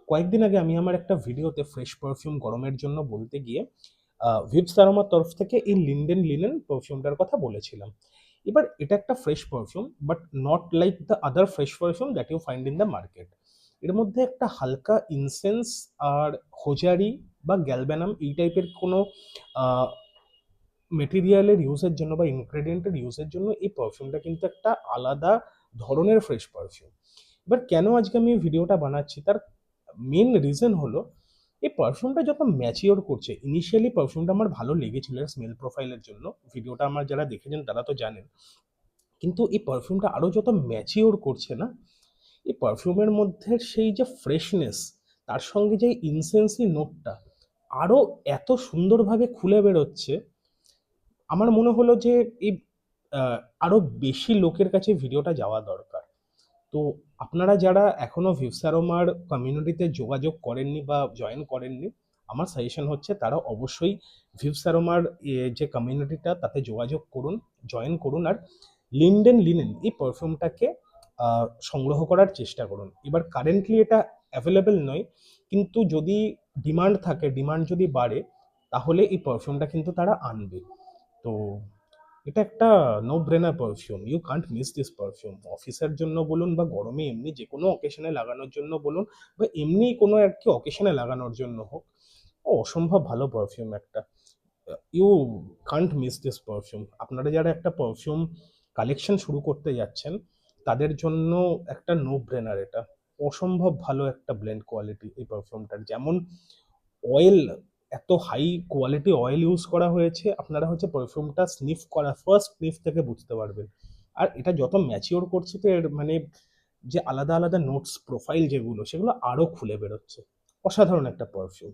কয়েকদিন আগে আমি আমার একটা ভিডিওতে ফ্রেশ পারফিউম গরমের জন্য বলতে গিয়ে ভিভস অ্যারোমার তরফ থেকে এই লিন্ডেন লিনেন পারফিউমটার কথা বলেছিলাম। এবার এটা একটা fresh perfume, but not like the other fresh perfume that you find in the market. এর মধ্যে একটা হালকা ইনসেন্স আর হোজারি বা গ্যালবানাম এই টাইপের কোনো মেটেরিয়ালের ইউজের জন্য বা ইনগ্রেডিয়েন্টের ইউজের জন্য এই পারফিউমটা কিন্তু একটা আলাদা ধরনের ফ্রেশ পারফিউম। এবার কেন আজকে আমি এই ভিডিওটা বানাচ্ছি, তার মেন রিজন হলো এই পারফিউমটা যত ম্যাচিওর করছে। ইনিশিয়ালি পারফিউমটা আমার ভালো লেগেছিল স্মেল প্রোফাইলের জন্য, ভিডিওটা আমার যারা দেখেছেন তারা তো জানেন। কিন্তু এই পারফিউমটা আরও যত ম্যাচিওর করছে না, এই পারফিউমের মধ্যে সেই যে ফ্রেশনেস, তার সঙ্গে যে ইনসেন্সি নোটটা আরও এত সুন্দরভাবে খুলে বেরোচ্ছে। আমার মনে হলো যে এই আহ, আরো বেশি লোকের কাছে ভিডিওটা যাওয়া দরকার। তো আপনারা যারা এখনো ভিভসারোমার কমিউনিটিতে যোগাযোগ করেননি বা জয়েন করেননি, আমার সাজেশন হচ্ছে তারা অবশ্যই ভিভসারোমার যে কমিউনিটিটা তাতে যোগাযোগ করুন, জয়েন করুন, আর লিন্ডেন লিনেন এই পারফিউমটাকে সংগ্রহ করার চেষ্টা করুন। এবার কারেন্টলি এটা অ্যাভেলেবেল নয়, কিন্তু যদি ডিমান্ড থাকে, ডিমান্ড যদি বাড়ে, তাহলে এই পারফিউমটা কিন্তু তারা আনবে। তো এটা একটা no brainer perfume, you can't miss this perfume. অফিসের জন্য বলুন বা গরমে এমনি যে কোনো অকেশনে লাগানোর জন্য বলুন, বা এমনি কোনো আর কি অকেশনে লাগানোর জন্য হোক, অসম্ভব ভালো পারফিউম একটা। You can't miss this perfume. আপনারা যারা একটা পারফিউম কালেকশন শুরু করতে যাচ্ছেন, তাদের জন্য একটা নো ব্রেনার এটা। অসম্ভব ভালো একটা ব্লেন্ড কোয়ালিটি এই পারফিউমটার। যেমন অয়েল, এত হাই কোয়ালিটি অয়েল ইউজ করা হয়েছে, আপনারা হচ্ছে পারফিউমটা স্নিফ করা ফার্স্ট স্নিফ থেকে বুঝতে পারবেন। আর এটা যত ম্যাচিওর করছে, তো এর মানে যে আলাদা আলাদা নোটস প্রোফাইল যেগুলো, সেগুলো আরো খুলে বেরোচ্ছে। অসাধারণ একটা পারফিউম।